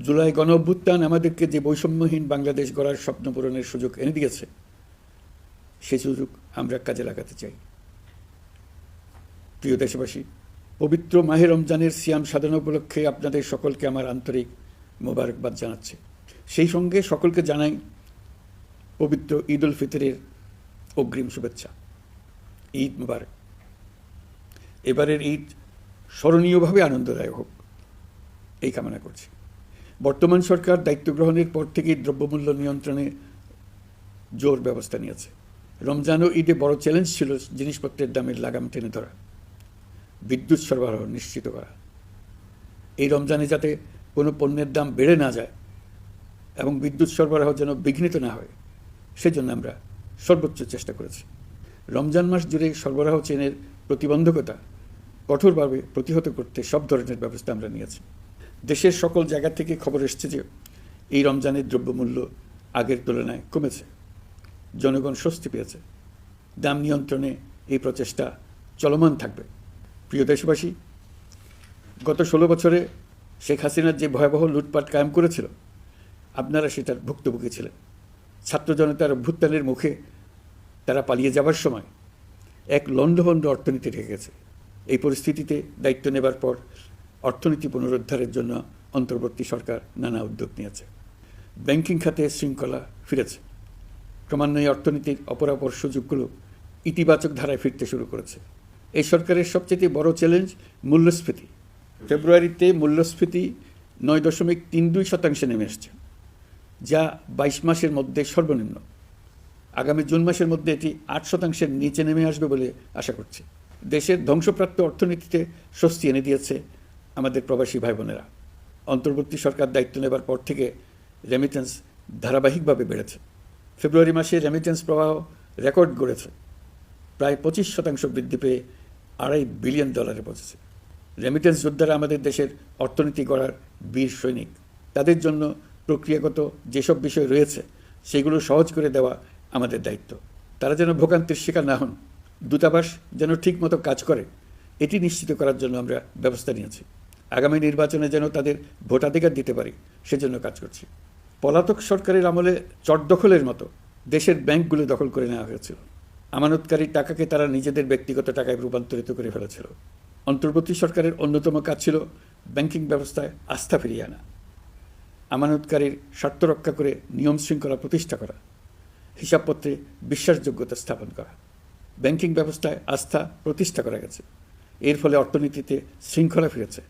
জুলাই গণ অভ্যুত্থান আমাদেরকে যে বৈষম্যহীন বাংলাদেশ গড়ার স্বপ্ন পূরণের সুযোগ এনে দিয়েছে, সেই সুযোগ আমরা কাজে লাগাতে চাই। প্রিয় দেশবাসী, পবিত্র মাহে রমজানের সিয়াম সাধনা উপলক্ষে আপনাদের সকলকে আমার আন্তরিক মোবারকবাদ জানাচ্ছি। সেই সঙ্গে সকলকে জানাই পবিত্র ঈদ উল ফিতরের অগ্রিম শুভেচ্ছা। ঈদ মুবারক। এবারের ঈদ স্মরণীয়ভাবে আনন্দদায়ক হোক, এই কামনা করছি। বর্তমান সরকার দায়িত্ব গ্রহণের পর থেকেই দ্রব্যমূল্য নিয়ন্ত্রণে জোর ব্যবস্থা নিয়েছে। রমজান ও ঈদে বড় চ্যালেঞ্জ ছিল জিনিসপত্রের দামের লাগাম টেনে ধরা, বিদ্যুৎ সরবরাহ নিশ্চিত করা। এই রমজানে যাতে কোনো পণ্যের দাম বেড়ে না যায় এবং বিদ্যুৎ সরবরাহ যেন বিঘ্নিত না হয়, সেজন্য আমরা সর্বোচ্চ চেষ্টা করেছি। রমজান মাস জুড়ে সরবরাহ চেনের প্রতিবন্ধকতা কঠোরভাবে প্রতিহত করতে সব ধরনের ব্যবস্থা আমরা নিয়েছি। দেশের সকল জায়গা থেকে খবর এসছে যে এই রমজানের দ্রব্যমূল্য আগের তুলনায় কমেছে, জনগণ স্বস্তি পেয়েছে। দাম নিয়ন্ত্রণে এই প্রচেষ্টা চলমান থাকবে। প্রিয় দেশবাসী, গত 16 বছরে শেখ হাসিনার যে ভয়াবহ লুটপাট কায়েম করেছিল, আপনারা সেটার ভুক্তভোগী ছিলেন। ছাত্র জনতার অভ্যুত্থানের মুখে তারা পালিয়ে যাবার সময় এক লণ্ডভণ্ড অর্থনীতি রেখে গেছে। এই পরিস্থিতিতে দায়িত্ব নেবার পর অর্থনীতি পুনরুদ্ধারের জন্য অন্তর্বর্তী সরকার নানা উদ্যোগ নিয়েছে। ব্যাংকিং খাতে শৃঙ্খলা ফিরেছে। ক্রমান্বয়ে অর্থনীতির অপরাপর সুযোগগুলো ইতিবাচক ধারায় ফিরতে শুরু করেছে। এই সরকারের সবচেয়ে বড় চ্যালেঞ্জ মূল্যস্ফীতি। ফেব্রুয়ারিতে মূল্যস্ফীতি 9.32% নেমে এসছে, যা 22 মাসের মধ্যে সর্বনিম্ন। আগামী জুন মাসের মধ্যে এটি 8%-এর নিচে নেমে আসবে বলে আশা করছি। দেশের ধ্বংসপ্রাপ্ত অর্থনীতিতে স্বস্তি এনে দিয়েছে আমাদের প্রবাসী ভাই বোনেরা। অন্তর্বর্তী সরকার দায়িত্ব নেবার পর থেকে রেমিটেন্স ধারাবাহিকভাবে বেড়েছে। ফেব্রুয়ারি মাসে রেমিটেন্স প্রবাহ রেকর্ড গড়েছে, প্রায় 25% বৃদ্ধি পেয়ে $2.5 বিলিয়ন পৌঁছেছে। রেমিটেন্স যোদ্ধারা আমাদের দেশের অর্থনীতি গড়ার বীর সৈনিক। তাদের জন্য প্রক্রিয়াগত যেসব বিষয় রয়েছে সেগুলো সহজ করে দেওয়া আমাদের দায়িত্ব। তারা যেন ভোগান্তির শিকার না হন, দূতাবাস যেন ঠিকমতো কাজ করে, এটি নিশ্চিত করার জন্য আমরা ব্যবস্থা নিয়েছি। আগামী নির্বাচনে যেন তাদের ভোটাধিকার দিতে পারি, সেজন্য কাজ করছি। পলাতক সরকারের আমলে চটদখলের মতো দেশের ব্যাংকগুলো দখল করে নেওয়া হয়েছিল। আমানতকারীর টাকাকে তারা নিজেদের ব্যক্তিগত টাকায় রূপান্তরিত করে ফেলেছিল। অন্তর্বর্তী সরকারের অন্যতম কাজ ছিল ব্যাংকিং ব্যবস্থায় আস্থা ফিরিয়ে আনা, আমানতকারীর স্বার্থ রক্ষা করে নিয়ম শৃঙ্খলা প্রতিষ্ঠা করা, হিসাবপত্রে বিশ্বাসযোগ্যতা স্থাপন করা। ব্যাংকিং ব্যবস্থায় আস্থা প্রতিষ্ঠা করা গেছে। এর ফলে অর্থনীতিতে শৃঙ্খলা ফিরেছে।